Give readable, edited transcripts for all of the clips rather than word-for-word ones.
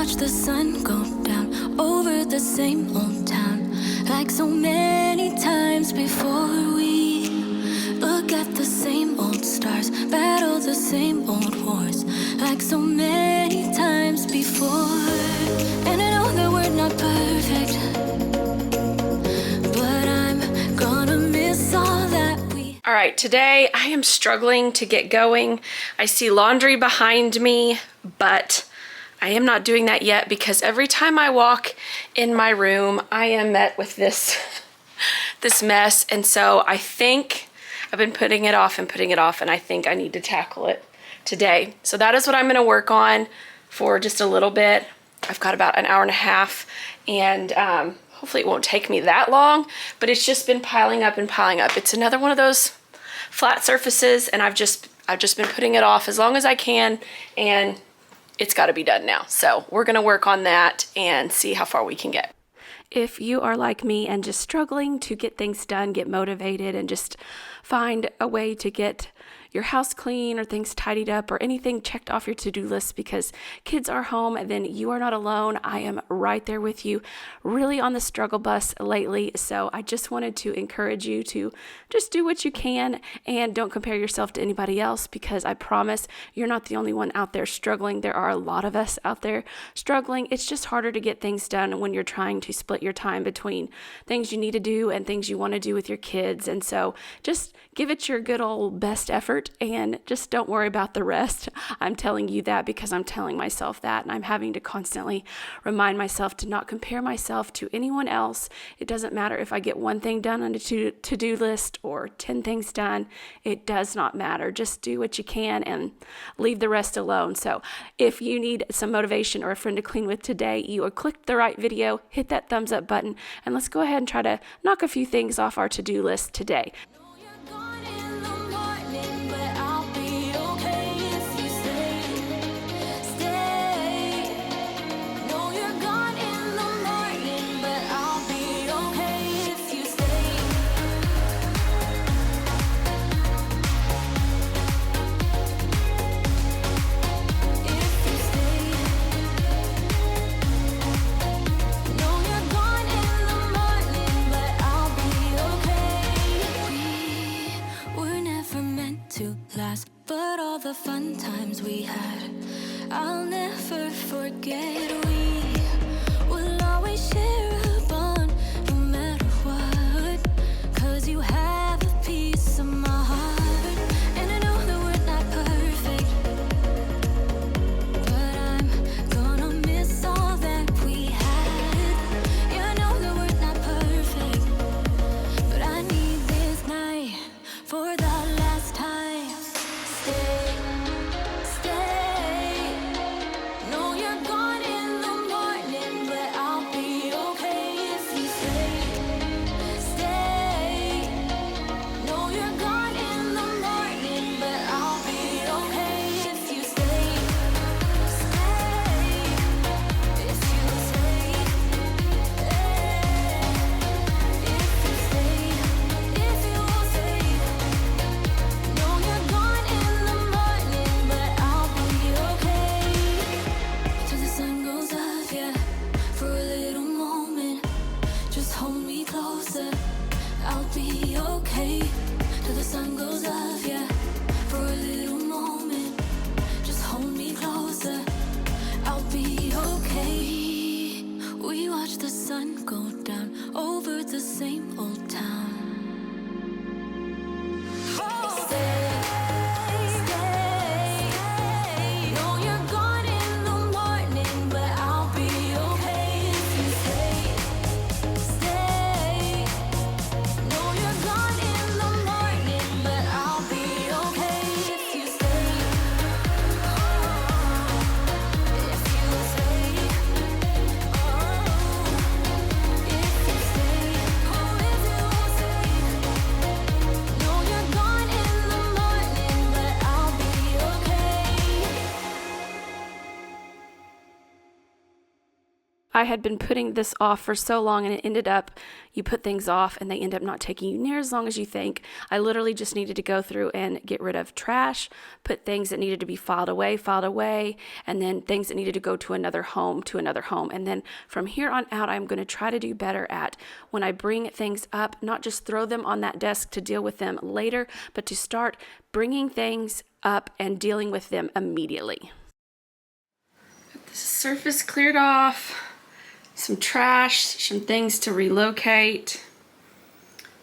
watch the sun go down over the same old town, like so many times before. We look at the same old stars, battle the same old wars, like so many times before. And I know that we're not perfect, but I'm gonna miss all that we... All right, today I am struggling to get going. I see laundry behind me, but I am not doing that yet because every time I walk in my room, I am met with this mess. And so I think I've been putting it off, and I think I need to tackle it today. So that is what I'm gonna work on for just a little bit. I've got about an hour and a half, and hopefully it won't take me that long, but it's just been piling up and piling up. It's another one of those flat surfaces, and I've just been putting it off as long as I can, and it's got to be done now. So we're going to work on that and see how far we can get. If you are like me and just struggling to get things done, get motivated, and just find a way to get your house clean or things tidied up or anything checked off your to-do list because kids are home, then you are not alone. I am right there with you, really on the struggle bus lately. So I just wanted to encourage you to just do what you can and don't compare yourself to anybody else, because I promise you're not the only one out there struggling. There are a lot of us out there struggling. It's just harder to get things done when you're trying to split your time between things you need to do and things you want to do with your kids. And so just give it your good old best effort and just don't worry about the rest. I'm telling you that because I'm telling myself that, and I'm having to constantly remind myself to not compare myself to anyone else. It doesn't matter if I get one thing done on a to-do list or 10 things done. It does not matter. Just do what you can and leave the rest alone. So if you need some motivation or a friend to clean with today, you will click the right video, hit that thumbs up button, and let's go ahead and try to knock a few things off our to-do list today. But all the fun times we had, I'll never forget. We will always share a bond, no matter what, 'cause you have a piece of my heart. And I know that we're not perfect, but I'm gonna miss all that we had. Yeah, I know that we're not perfect, but I need this night for the last time. I had been putting this off for so long, and it ended up, you put things off and they end up not taking you near as long as you think. I literally just needed to go through and get rid of trash, put things that needed to be filed away, and then things that needed to go to another home. And then from here on out, I'm going to try to do better at when I bring things up, not just throw them on that desk to deal with them later, but to start bringing things up and dealing with them immediately. Got the surface cleared off, some trash, some things to relocate,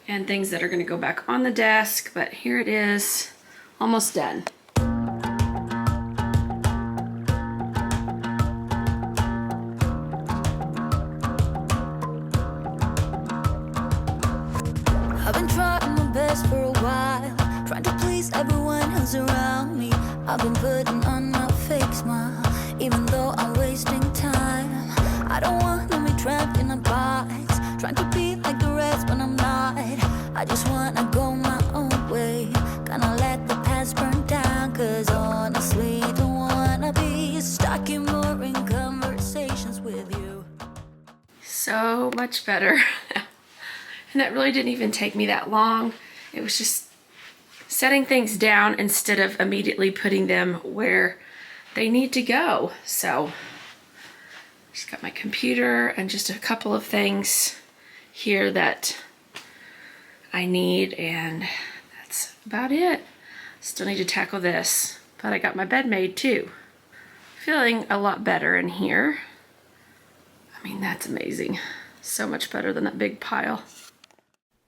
and things that are going to go back on the desk, but here it is, almost done. I've been trying my best for a while, trying to please everyone who's around me. I've been putting on a fake smile, even though I'm wasting time. I don't want to be trapped in a box, trying to be like the rest when I'm not. I just want to go my own way, gonna let the past burn down, cause honestly don't want to be stuck in boring conversations with you. So much better. And that really didn't even take me that long. It was just setting things down instead of immediately putting them where they need to go. So just got my computer and just a couple of things here that I need, and that's about it. Still need to tackle this, but I got my bed made too. Feeling a lot better in here. I mean, that's amazing. So much better than that big pile.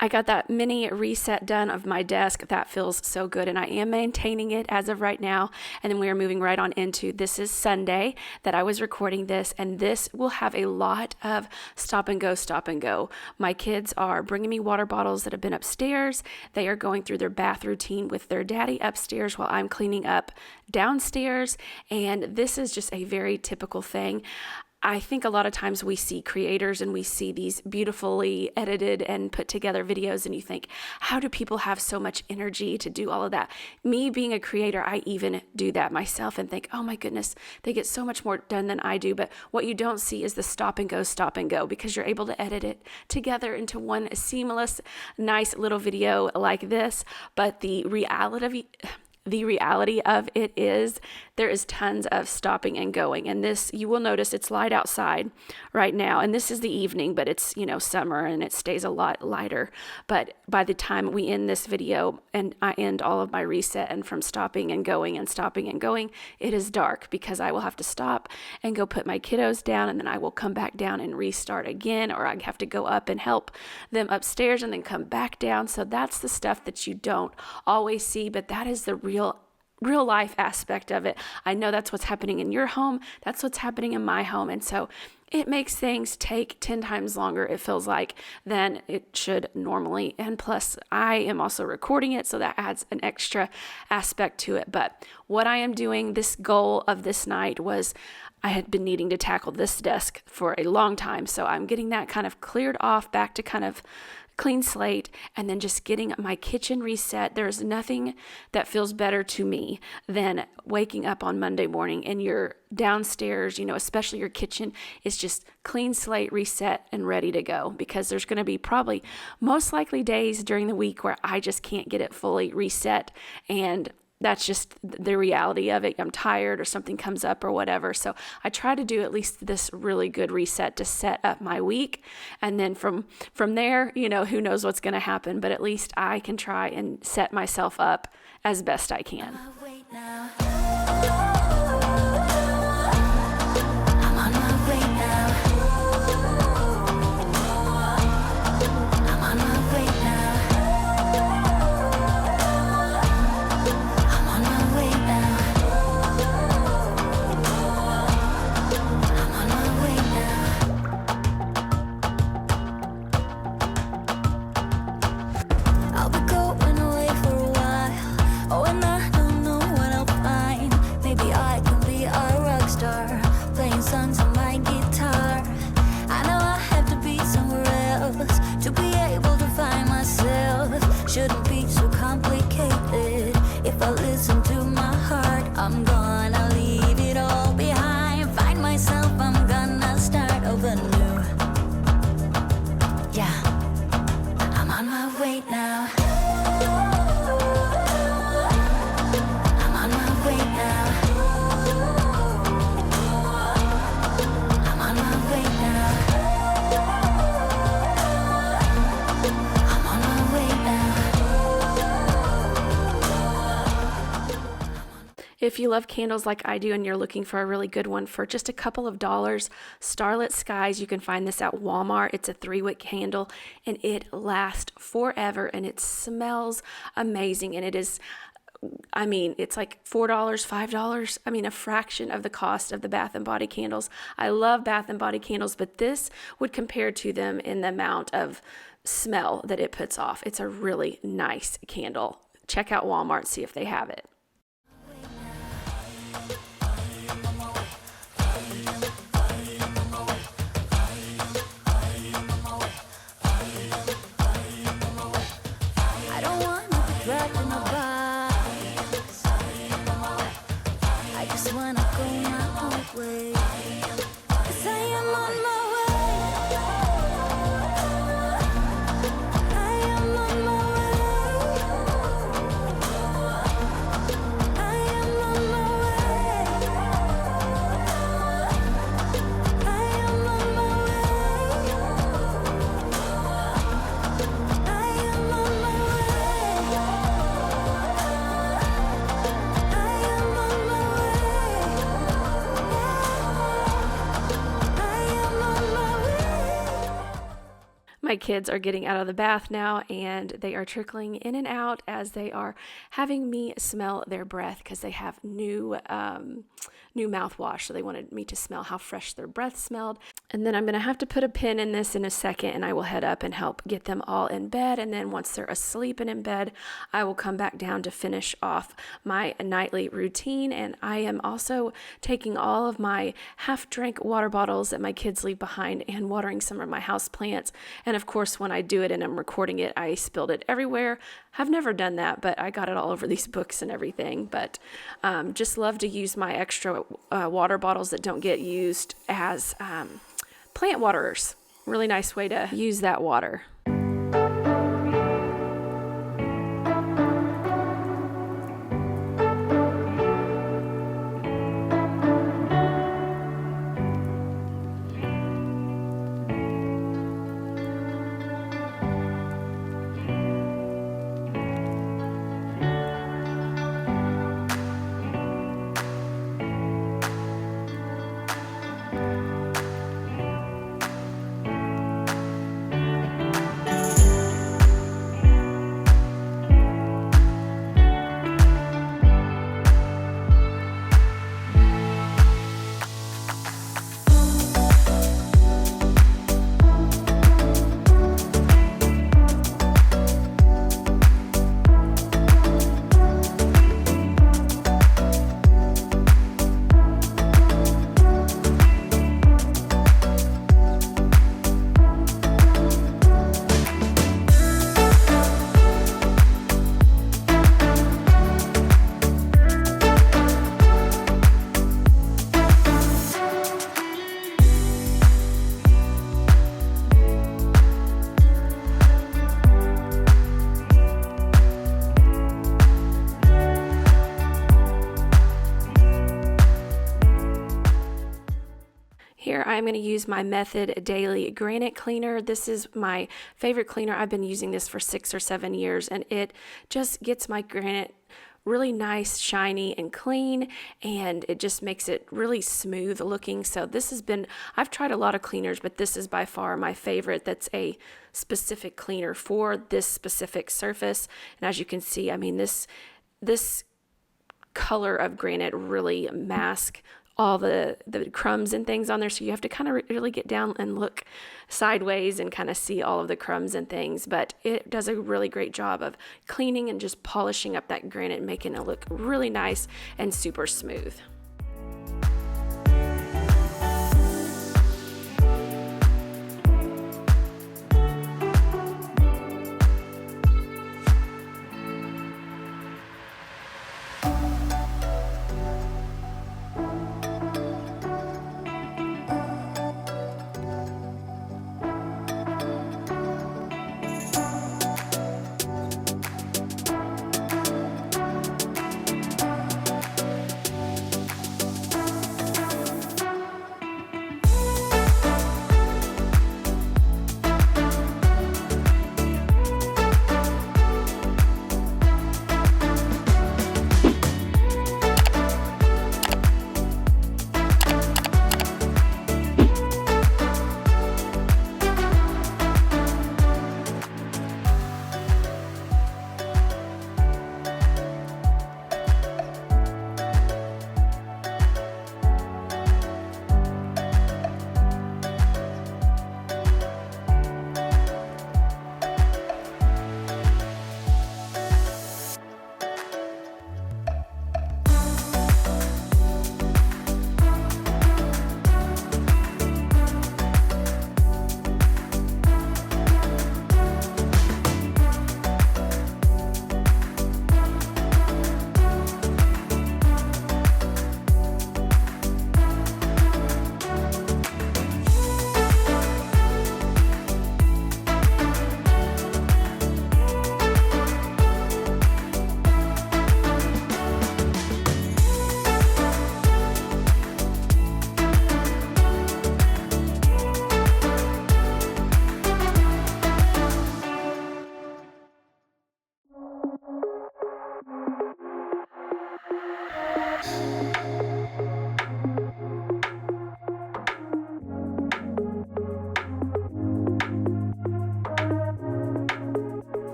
I got that mini reset done of my desk. That feels so good, and I am maintaining it as of right now. And then we are moving right on into, this is Sunday that I was recording this, and this will have a lot of stop and go. My kids are bringing me water bottles that have been upstairs. They are going through their bath routine with their daddy upstairs while I'm cleaning up downstairs, and this is just a very typical thing. I think a lot of times we see creators and we see these beautifully edited and put together videos, and you think, how do people have so much energy to do all of that? Me being a creator, I even do that myself and think, oh my goodness, they get so much more done than I do. But what you don't see is the stop and go, because you're able to edit it together into one seamless, nice little video like this. But the reality of it is there is tons of stopping and going, and this, you will notice it's light outside right now, and this is the evening, but it's, you know, summer and it stays a lot lighter. But by the time we end this video and I end all of my reset and from stopping and going, it is dark, because I will have to stop and go put my kiddos down, and then I will come back down and restart again, or I have to go up and help them upstairs and then come back down. So that's the stuff that you don't always see, but that is the real life aspect of it. I know that's what's happening in your home. That's what's happening in my home. And so it makes things take 10 times longer, it feels like, than it should normally. And plus, I am also recording it, so that adds an extra aspect to it. But what I am doing, this goal of this night was, I had been needing to tackle this desk for a long time. So I'm getting that kind of cleared off, back to kind of clean slate, and then just getting my kitchen reset. There's nothing that feels better to me than waking up on Monday morning and your downstairs, you know, especially your kitchen, is just clean slate, reset, and ready to go, because there's going to be probably most likely days during the week where I just can't get it fully reset, and that's just the reality of it. I'm tired or something comes up or whatever. So I try to do at least this really good reset to set up my week. And then from there, you know, who knows what's going to happen, but at least I can try and set myself up as best I can. Shouldn't be so complicated. If I listen to my heart, I'm gonna leave it all behind. Find myself, I'm gonna start over. my way now. I'm on my way now. I'm on my way now. I'm on my way now. If you love candles like I do and you're looking for a really good one for just a couple of dollars, Starlit Skies, you can find this at Walmart. It's a 3-wick candle and it lasts forever and it smells amazing. And it is, I mean, it's like $4, $5. I mean, a fraction of the cost of the Bath & Body candles. I love Bath & Body candles, but this would compare to them in the amount of smell that it puts off. It's a really nice candle. Check out Walmart, see if they have it. I don't wanna be dragged in a box. I just wanna go my own way. 'Cause I am on my way. I am on my way. I am on my way. I am on my way. I am on my way. I am on my way. My kids are getting out of the bath now and they are trickling in and out as they are having me smell their breath because they have new mouthwash. So they wanted me to smell how fresh their breath smelled. And then I'm going to have to put a pin in this in a second and I will head up and help get them all in bed. And then once they're asleep and in bed, I will come back down to finish off my nightly routine. And I am also taking all of my half-drank water bottles that my kids leave behind and watering some of my house plants. And of course, when I do it and I'm recording it, I spilled it everywhere. I've never done that, but I got it all over these books and everything. But just love to use my extra water bottles that don't get used as plant waterers. Really nice way to use that water. Here I'm going to use my Method Daily Granite Cleaner. This is my favorite cleaner. I've been using this for 6 or 7 years and it just gets my granite really nice, shiny, and clean, and it just makes it really smooth looking. So this has been, I've tried a lot of cleaners, but this is by far my favorite. That's a specific cleaner for this specific surface. And as you can see, I mean, this color of granite really masks all the crumbs and things on there, so you have to kind of really get down and look sideways and kind of see all of the crumbs and things, but it does a really great job of cleaning and just polishing up that granite and making it look really nice and super smooth.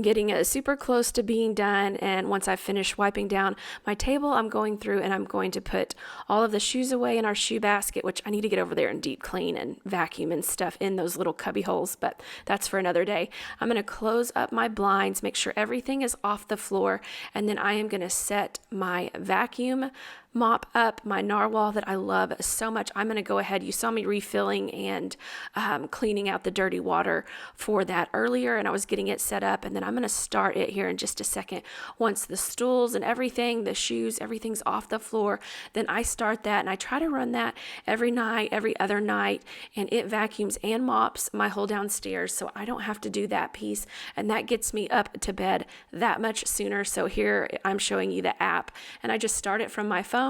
getting super close to being done, and once I finish wiping down my table, I'm going through and I'm going to put all of the shoes away in our shoe basket, which I need to get over there and deep clean and vacuum and stuff in those little cubby holes, but that's for another day. I'm going to close up my blinds, make sure everything is off the floor, and then I am going to set my vacuum mop up, my narwhal that I love so much. I'm going to go ahead. You saw me refilling and cleaning out the dirty water for that earlier, and I was getting it set up, and then I'm going to start it here in just a second. Once the stools and everything, the shoes, everything's off the floor, then I start that, and I try to run that every night, every other night, and it vacuums and mops my whole downstairs, so I don't have to do that piece, and that gets me up to bed that much sooner. So here I'm showing you the app, and I just start it from my phone,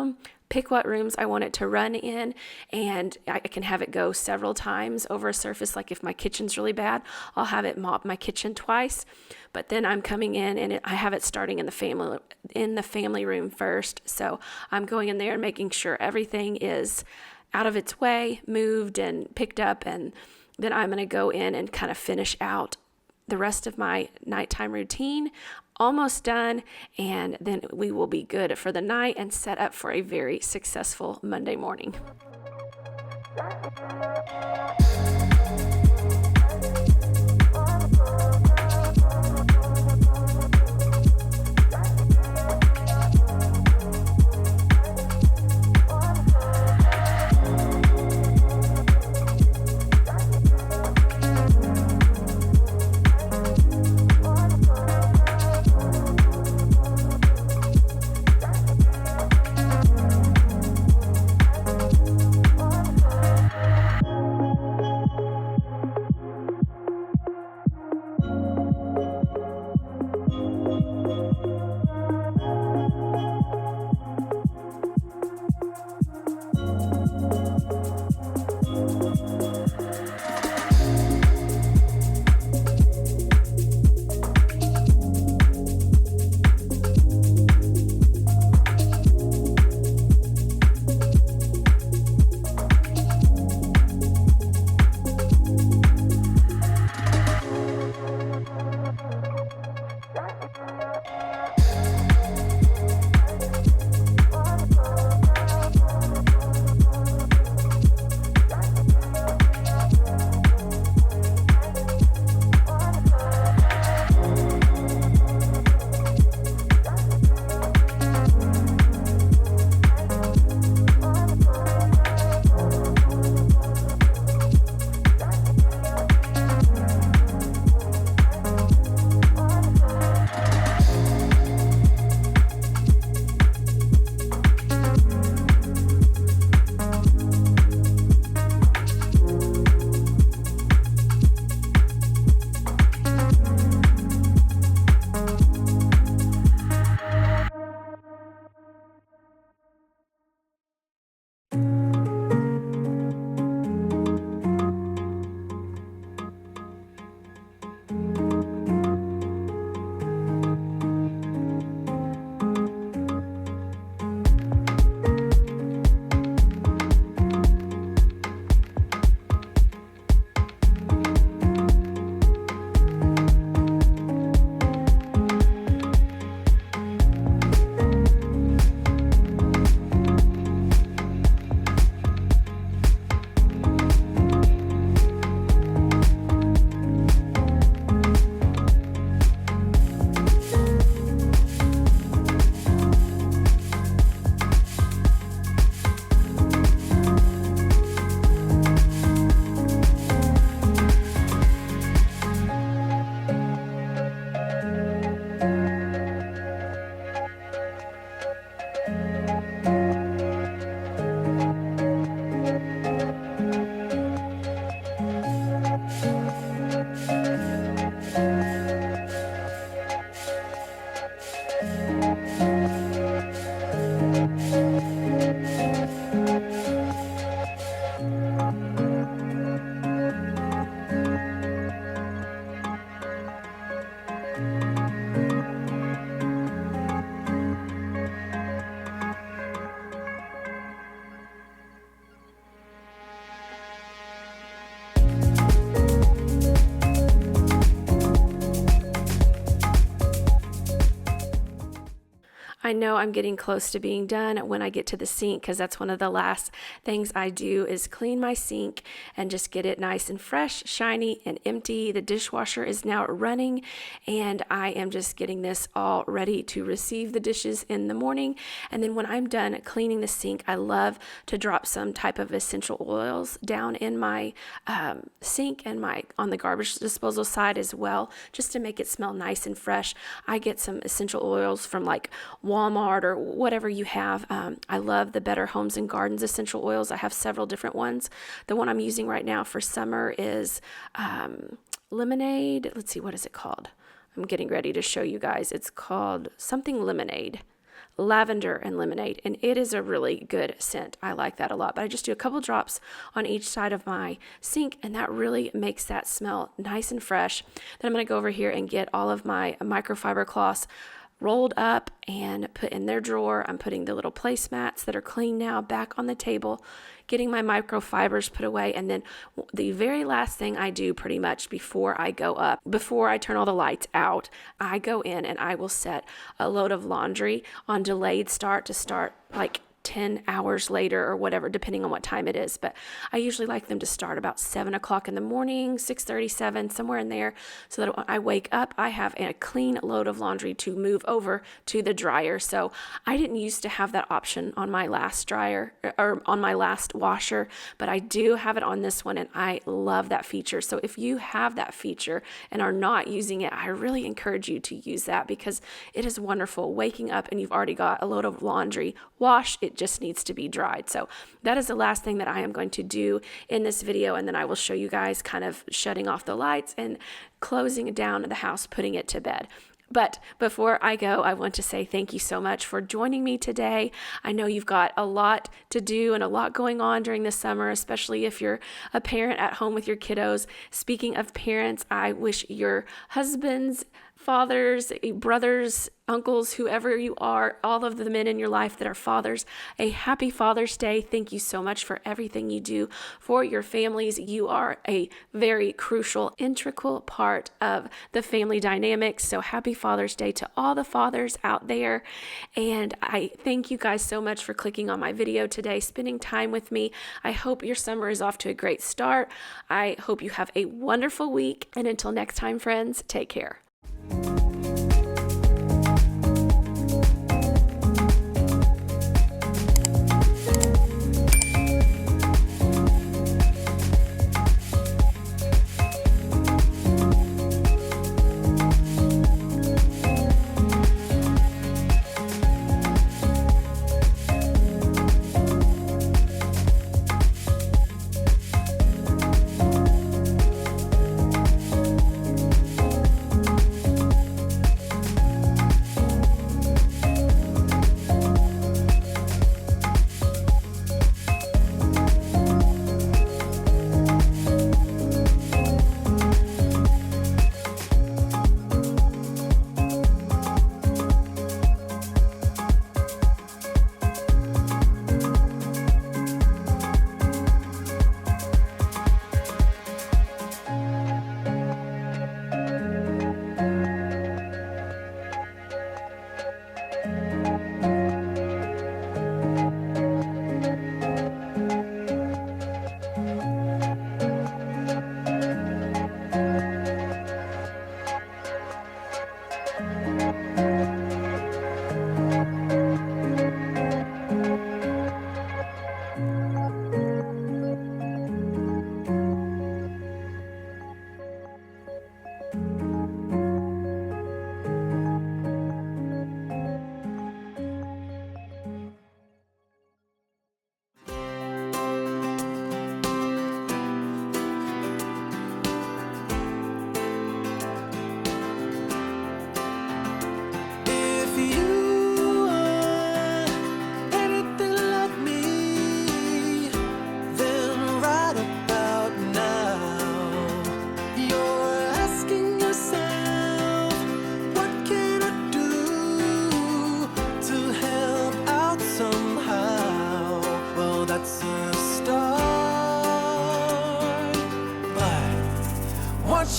pick what rooms I want it to run in, and I can have it go several times over a surface. Like if my kitchen's really bad, I'll have it mop my kitchen twice, but then I'm coming in and I have it starting in the family room first. So I'm going in there and making sure everything is out of its way, moved and picked up, and then I'm going to go in and kind of finish out the rest of my nighttime routine. Almost done, and then we will be good for the night and set up for a very successful Monday morning. I know I'm getting close to being done when I get to the sink, because that's one of the last things I do is clean my sink and just get it nice and fresh, shiny, and empty. The dishwasher is now running, and I am just getting this all ready to receive the dishes in the morning. And then when I'm done cleaning the sink, I love to drop some type of essential oils down in my sink and on the garbage disposal side as well, just to make it smell nice and fresh. I get some essential oils from like Walmart or whatever you have. I love the Better Homes and Gardens essential oils. I have several different ones. The one I'm using right now for summer is lemonade. Let's see, what is it called? I'm getting ready to show you guys. It's called something lemonade. Lavender and lemonade, and it is a really good scent. I like that a lot, but I just do a couple drops on each side of my sink, and that really makes that smell nice and fresh. Then I'm going to go over here and get all of my microfiber cloths rolled up and put in their drawer. I'm putting the little placemats that are clean now back on the table, getting my microfibers put away, and then the very last thing I do pretty much before I go up, before I turn all the lights out, I go in and I will set a load of laundry on delayed start to start like 10 hours later or whatever, depending on what time it is. But I usually like them to start about 7 o'clock in the morning, 6:37, somewhere in there, so that when I wake up, I have a clean load of laundry to move over to the dryer. So I didn't used to have that option on my last dryer or on my last washer, but I do have it on this one, and I love that feature. So if you have that feature and are not using it, I really encourage you to use that, because it is wonderful waking up and you've already got a load of laundry washed. It just needs to be dried. So that is the last thing that I am going to do in this video, and then I will show you guys kind of shutting off the lights and closing down the house, putting it to bed. But before I go, I want to say thank you so much for joining me today. I know you've got a lot to do and a lot going on during the summer, especially if you're a parent at home with your kiddos. Speaking of parents, I wish your husbands, fathers, brothers, uncles, whoever you are, all of the men in your life that are fathers, a happy Father's Day. Thank you so much for everything you do for your families. You are a very crucial, integral part of the family dynamics. So happy Father's Day to all the fathers out there. And I thank you guys so much for clicking on my video today, spending time with me. I hope your summer is off to a great start. I hope you have a wonderful week. And until next time, friends, take care.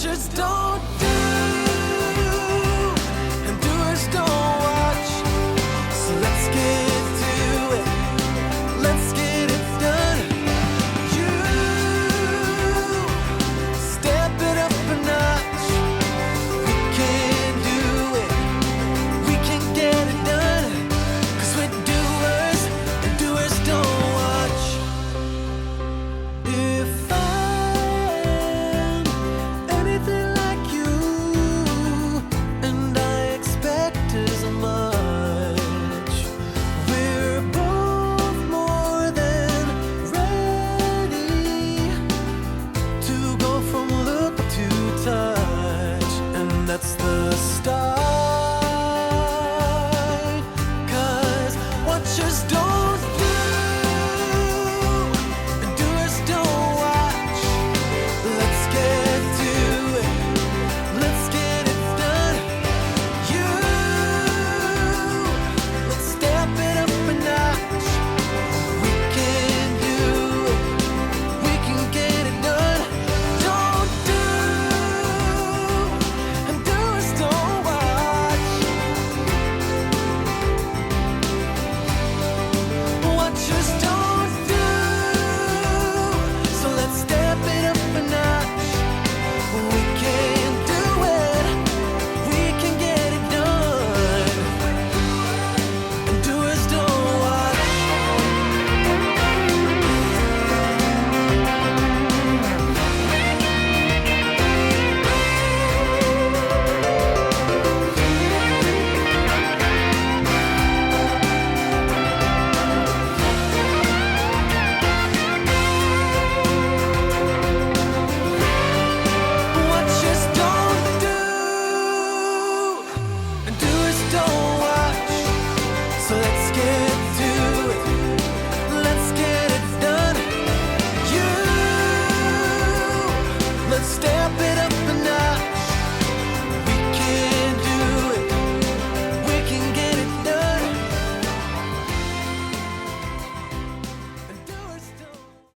Just don't